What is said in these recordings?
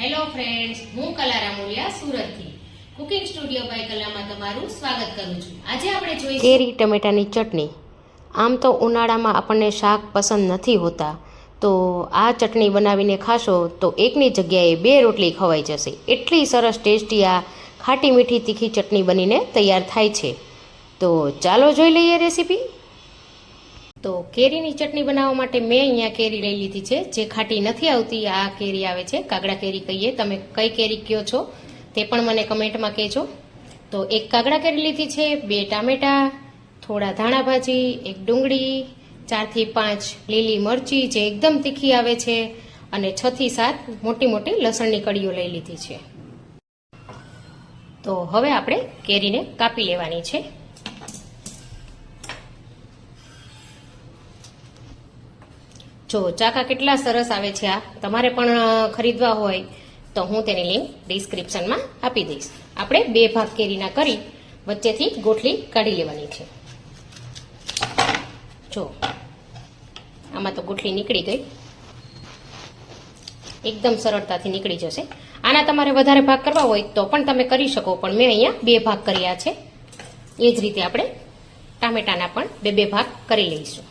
Hello friends, હું કલા રામોલિયા સુરતથી કુકિંગ સ્ટુડિયો બાય કલામાં તમારું સ્વાગત કરું છું. આજે આપણે જોઈશું કેરી ટમેટાની ચટણી. આમ તો ઉનાળામાં આપણને શાક પસંદ નથી હોતા, તો આ ચટણી બનાવીને ખાશો તો એકની જગ્યાએ 2 રોટલી ખવાઈ જશે. એટલી સરસ ટેસ્ટી આ ખાટી મીઠી તીખી ચટણી બનીને તૈયાર થાય છે. તો ચાલો જોઈ લઈએ રેસીપી. તો કેરીની ચટણી બનાવવા માટે મેં અહીંયા કેરી લઈ લીધી છે, જે ખાટી નથી આવતી. આ કેરી આવે છે, કાગડા કેરી કહીએ. તમે કઈ કેરી કયો છો તે પણ મને કમેન્ટમાં કહેજો. તો એક કાગડા કેરી લીધી છે, 2 ટામેટા, થોડા ધાણા ભાજી, 1 ડુંગળી, 4 થી 5 લીલી મરચી જે એકદમ તીખી આવે છે, અને 6 થી 7 મોટી મોટી લસણની કળીઓ લઈ લીધી છે. તો હવે આપણે કેરીને કાપી લેવાની છે. જો ચાકા કેટલા સરસ આવે છે. આ તમારે પણ ખરીદવા હોય તો હું તેની લિંક ડિસ્ક્રિપ્શનમાં આપી દઈશ. આપણે 2 ભાગ કેરીના કરી વચ્ચેથી ગોઠલી કાઢી લેવાની છે. જો આમાં તો ગોઠલી નીકળી ગઈ, એકદમ સરળતાથી નીકળી જશે. આના તમારે વધારે ભાગ કરવા હોય તો પણ તમે કરી શકો, પણ મેં અહીંયા 2 ભાગ કર્યા છે. એ જ રીતે આપણે ટામેટાના પણ 2 ભાગ કરી લઈશું.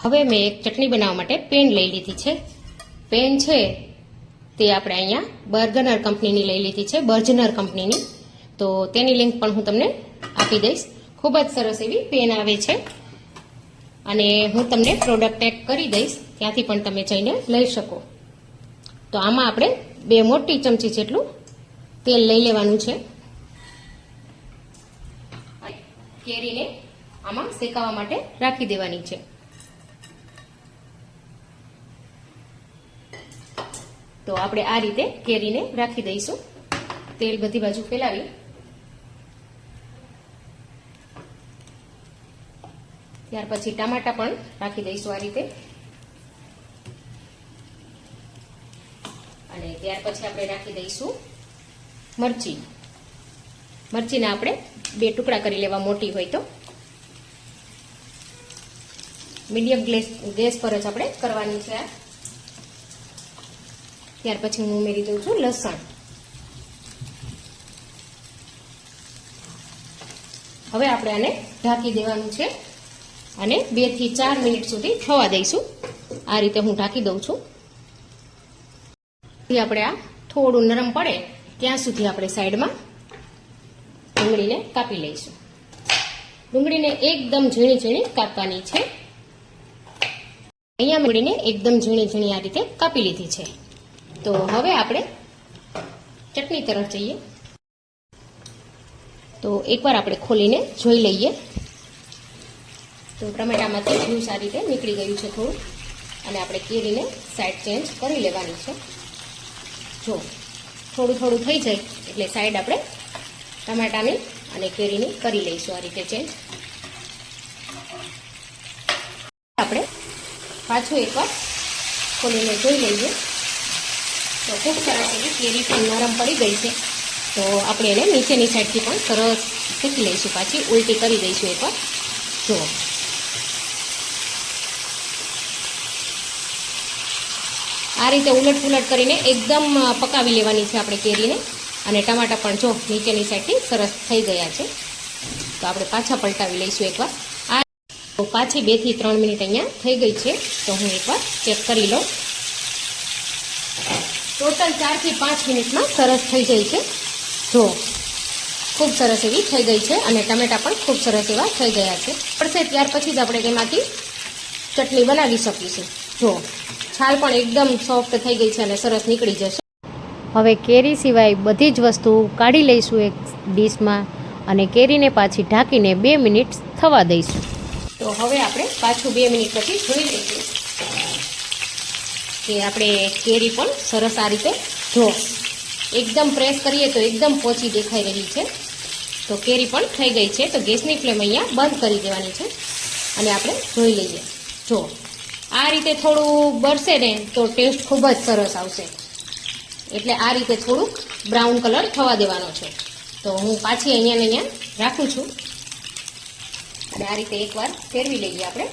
હવે મેં એક ચટણી બનાવવા માટે પેન લઈ લીધી છે. પેન છે તે આપણે અહીંયા બર્ગનર કંપનીની લઈ લીધી છે, બર્જનર કંપનીની. તો તેની લિંક પણ હું તમને આપી દઈશ. ખૂબ જ સરસ એવી પેન આવે છે, અને હું તમને પ્રોડક્ટ ટેગ કરી દઈશ, ત્યાંથી પણ તમે જઈને લઈ શકો. તો આમાં આપણે 2 મોટી ચમચી જેટલું તેલ લઈ લેવાનું છે. કેરીને આમાં શેકાવા માટે રાખી દેવાની છે. તો આપણે આ રીતે કેરીને રાખી દઈશું. તેલ બધી બાજુ ફેલાવી ત્યાર પછી ટામેટા પણ રાખી દઈશું આ રીતે, અને ત્યાર પછી આપણે રાખી દઈશું મરચી. મરચીના આપણે 2 ટુકડા કરી લેવા, મોટી હોય તો. મીડિયમ ગેસ પર જ આપણે કરવાની છે આ. ત્યાર પછી હું ઉમેરી દઉં છું લસણ. હવે આપણે આને ઢાંકી દેવાનું છે, અને 2 થી 4 મિનિટ સુધી થવા દઈશું. આ રીતે હું ઢાંકી દઉં છું. આપણે આ થોડું નરમ પડે ત્યાં સુધી આપણે સાઈડમાં ડુંગળીને કાપી લઈશું. ડુંગળીને એકદમ ઝીણી ઝીણી કાપવાની છે. અહીંયા ડુંગળીને એકદમ ઝીણી ઝીણી આ રીતે કાપી લીધી છે. તો હવે આપણે ચટણી તરફ જઈએ. તો એકવાર આપણે ખોલીને જોઈ લઈએ. તો ટમેટામાંથી જ્યુસ આ રીતે નીકળી ગયું છે થોડું, અને આપણે કેરીને સાઈડ ચેન્જ કરી લેવાની છે. જો થોડું થોડું થઈ જાય એટલે સાઈડ આપણે ટમેટાની અને કેરીની કરી લઈશું આ રીતે ચેન્જ. આપણે પાછું એકવાર ખોલીને જોઈ લઈએ. તો ખૂબ સરસ એવી કેરી પણ નરમ પડી ગઈ છે. તો આપણે એને નીચેની સાઈડથી પણ સરસ શેકી લઈશું. પાછી ઉલટી કરી દઈશું એકવાર. જુઓ, આ રીતે ઉલટ પુલટ કરીને એકદમ પકાવી લેવાની છે આપણે કેરીને. અને ટમાટા પણ જો નીચેની સાઈડથી સરસ થઈ ગયા છે. તો આપણે પાછા પલટાવી લઈશું એકવાર. આ પાછી 2 થી 3 મિનિટ અહીંયા થઈ ગઈ છે. તો હું એકવાર ચેક કરી લઉં. ટોટલ 4 થી 5 મિનિટમાં સરસ થઈ જાય છે. જો ખૂબ સરસ એવી થઈ ગઈ છે, અને ટમેટા પણ ખૂબ સરસ એવા થઈ ગયા છે. પડશે ત્યાર પછી જ આપણે તેમાંથી ચટણી બનાવી શકીશું. જો છાલ પણ એકદમ સોફ્ટ થઈ ગઈ છે અને સરસ નીકળી જશે. હવે કેરી સિવાય બધી જ વસ્તુ કાઢી લઈશું એક ડીશમાં, અને કેરીને પાછી ઢાંકીને 2 મિનિટ થવા દઈશું. તો હવે આપણે પાછું 2 મિનિટ પછી જોઈ લઈશું કે આપણે કેરી પણ સરસ આ રીતે જો એકદમ પ્રેસ કરીએ તો એકદમ પોચી દેખાઈ રહી છે. તો કેરી પણ થઈ ગઈ છે. તો ગેસની ફ્લેમ અહીંયા બંધ કરી દેવાની છે, અને આપણે જોઈ લઈએ. જો આ રીતે થોડું બળશે ને તો ટેસ્ટ ખૂબ જ સરસ આવશે. એટલે આ રીતે થોડુંક બ્રાઉન કલર થવા દેવાનો છે. તો હું પાછી અહીંયા ને અહીંયા રાખું છું. અને આ રીતે એકવાર ફેરવી લઈએ આપણે.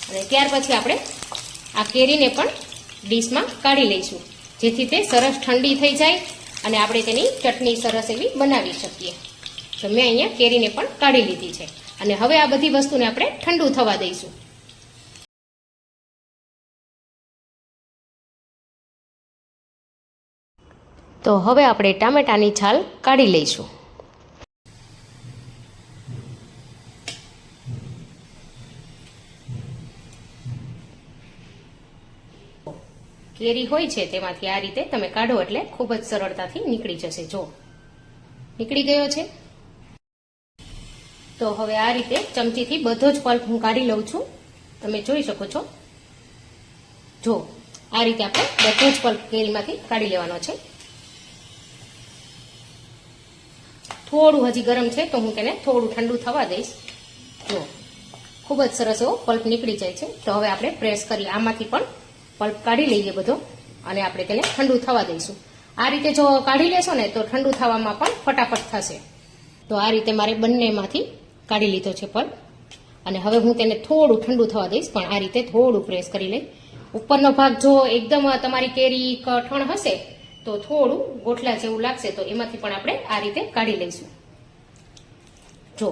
અને ત્યાર પછી આપણે આ કેરીને પણ ડીશમાં કાઢી લઈશું, જેથી તે સરસ ઠંડી થઈ જાય અને આપણે તેની ચટણી સરસ એવી બનાવી શકીએ. તો મેં અહીંયા કેરીને પણ કાઢી લીધી છે અને હવે આ બધી વસ્તુને આપણે ઠંડુ થવા દઈશું. તો હવે આપણે ટામેટાની છાલ કાઢી લઈશું. કેરી હોય છે તેમાંથી આ રીતે તમે કાઢો એટલે ખૂબ જ સરળતાથી નીકળી જશે. જો નીકળી ગયો છે. તો હવે આ રીતે ચમચીથી બધો જ પલ્પ હું કાઢી લઉં છું. તમે જોઈ શકો છો. જો આ રીતે આપણે બધો જ પલ્પ કેરીમાંથી કાઢી લેવાનો છે. થોડું હજી ગરમ છે તો હું તેને થોડું ઠંડુ થવા દઈશ. જો ખૂબ જ સરસ એવો પલ્પ નીકળી જાય છે. તો હવે આપણે પ્રેસ કરી આમાંથી પણ પલ્પ કાઢી લઈએ બધો અને આપણે તેને ઠંડુ થવા દઈશું. આ રીતે જો કાઢી લેશો ને તો ઠંડુ થવામાં પણ ફટાફટ થશે. તો આ રીતે મારે બંનેમાંથી કાઢી લીધો છે પલ્પ અને હવે હું તેને થોડું ઠંડુ થવા દઈશ. પણ આ રીતે થોડું પ્રેસ કરી લઈ. ઉપરનો ભાગ જો એકદમ તમારી કેરી કઠણ હશે તો થોડું ગોઠલા જેવું લાગશે, તો એમાંથી પણ આપણે આ રીતે કાઢી લઈશું. જો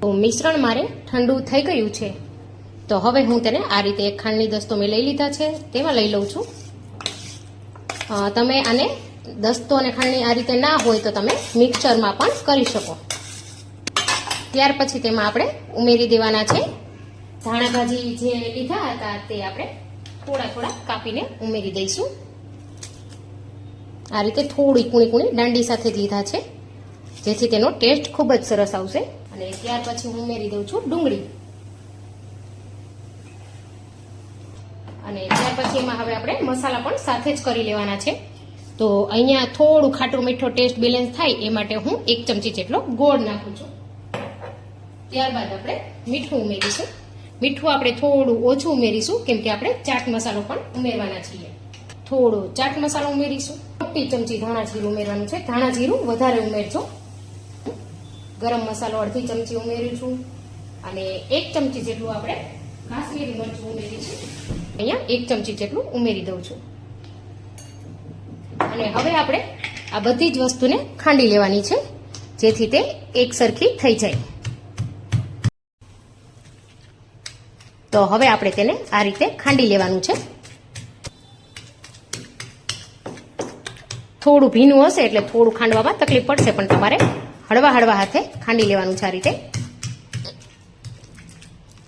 તો મિશ્રણ મારે ઠંડુ થઈ ગયું છે. તો હવે હું તેને આ રીતે એક ખાંડની દસ્તો મેં લઈ લીધા છે, તેમાં લઈ લઉં છું. તમે આને દસ્તો અને ખાંડની આ રીતે ના હોય તો તમે મિક્સરમાં પણ કરી શકો. ત્યાર પછી તેમાં આપણે ઉમેરી દેવાના છે ધાણા ભાજી જે લીધા હતા તે આપણે થોડા થોડા કાપીને ઉમેરી દઈશું. આ રીતે થોડી કૂણી કૂણી દાંડી સાથે જ લીધા છે, જેથી તેનો ટેસ્ટ ખૂબ જ સરસ આવશે. અને ત્યાર પછી હું ઉમેરી દઉં છું ડુંગળી. અને ત્યાર પછી એમાં હવે આપણે મસાલા પણ સાથે જ કરી લેવાના છે. તો અહીંયા થોડું ખાટું મીઠો ટેસ્ટ બેલેન્સ થાય એ માટે હું 1 ચમચી જેટલો ગોળ નાખું છું. ત્યારબાદ આપણે મીઠું ઉમેરીશું. મીઠું આપણે થોડું ઓછું ઉમેરીશું કેમ કે આપણે ચાટ મસાલો પણ ઉમેરવાના છીએ. થોડો ચાટ મસાલો ઉમેરીશું. મોટી ચમચી ધાણા જીરું ઉમેરવાનું છે. ધાણા જીરું વધારે ઉમેરજો. ગરમ મસાલો અડધી ચમચી ઉમેર્યું છું અને 1 ચમચી જેટલું આપણે કાશ્મીરી મરચું ઉમેરીશું. અહીંયા 1 ચમચી જેટલું ઉમેરી દઉં છું. અને હવે આપણે આ બધી જ વસ્તુને ખાંડી લેવાની છે, જેથી તે એક સરખી થઈ જાય. તો હવે આપણે તેને આ રીતે ખાંડી લેવાનું છે. થોડું ભીનું હશે એટલે થોડું ખાંડવામાં તકલીફ પડશે, પણ તમારે હળવા હળવા હાથે ખાંડી લેવાનું છે આ રીતે.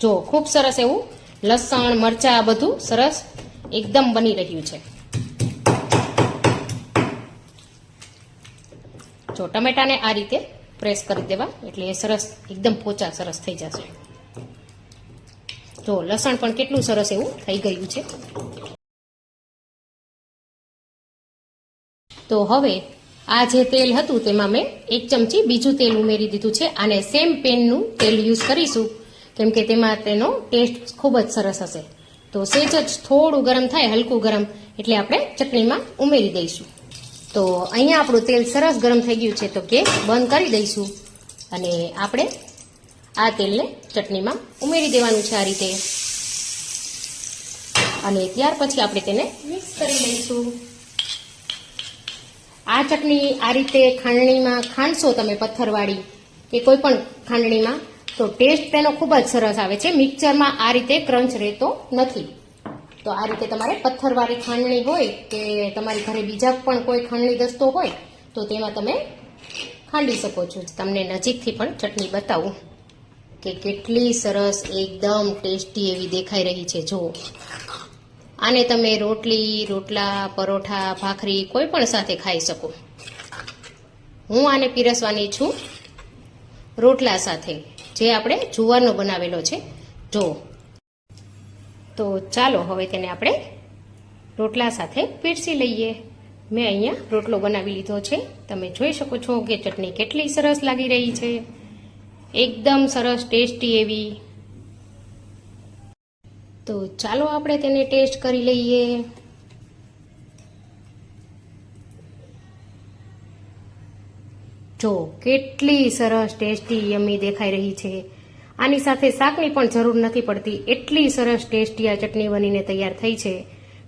જો ખૂબ સરસ એવું લસણ મરચા બધું સરસ એકદમ બની રહ્યું છે. જો ટમેટાને આ રીતે પ્રેસ કરી દેવા એટલે એ સરસ એકદમ પોચા સરસ થઈ જશે. જો લસણ પણ કેટલું સરસ એવું થઈ ગયું છે. તો હવે આ જે તેલ હતું તેમાં મેં 1 ચમચી બીજું તેલ ઉમેરી દીધું છે. અને સેમ પેનનું તેલ યુઝ કરીશું કેમ કે તેમાં તેનો ટેસ્ટ ખૂબ જ સરસ હશે. તો સેજ જ થોડું ગરમ થાય, હલકું ગરમ, એટલે આપણે ચટણીમાં ઉમેરી દઈશું. તો અહીંયા આપણું તેલ સરસ ગરમ થઈ ગયું છે. તો ગેસ બંધ કરી દઈશું અને આપણે આ તેલને ચટણીમાં ઉમેરી દેવાનું છે આ રીતે. અને ત્યાર પછી આપણે તેને મિક્સ કરી લઈશું. આ ચટણી આ રીતે ખાંડણીમાં ખાંડશો તમે પથ્થરવાળી કે કોઈ પણ ખાંડણીમાં તો ટેસ્ટ તેનો ખૂબ જ સરસ આવે છે. મિક્સરમાં આ રીતે ક્રંચ રહેતો નથી. તો આ રીતે તમારે પથ્થરવાળી ખાંડણી હોય કે તમારી ઘરે બીજા પણ કોઈ ખાંડણી દસ્તો હોય તો તેમાં તમે ખાંડી શકો છો. તમને નજીકથી પણ ચટણી બતાવું કે કેટલી સરસ એકદમ ટેસ્ટી એવી દેખાઈ રહી છે. જો આને તમે રોટલી, રોટલા, પરોઠા, ભાખરી કોઈ પણ સાથે ખાઈ શકો. હું આને પીરસવાની છું રોટલા સાથે, જે આપણે જુવારનો બનાવેલો છે. જો તો ચાલો હવે તેને આપણે રોટલા સાથે પીરસી લઈએ. મેં અહીંયા રોટલો બનાવી લીધો છે. તમે જોઈ શકો છો કે ચટણી કેટલી સરસ લાગી રહી છે. એકદમ સરસ ટેસ્ટી એવી. તો ચાલો આપણે તેને ટેસ્ટ કરી લઈએ. જો કેટલી સરસ ટેસ્ટી યમી દેખાઈ રહી છે. આની સાથે શાકની પણ જરૂર નથી પડતી, એટલી સરસ ટેસ્ટી આ ચટણી બનીને તૈયાર થઈ છે.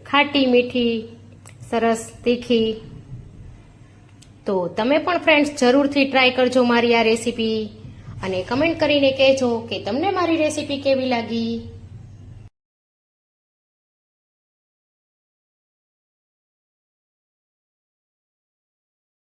ખાટી મીઠી, સરસ તીખી. તો તમે પણ ફ્રેન્ડ્સ જરૂરથી ટ્રાય કરજો મારી આ રેસીપી અને કમેન્ટ કરીને કહેજો કે તમને મારી રેસીપી કેવી લાગી.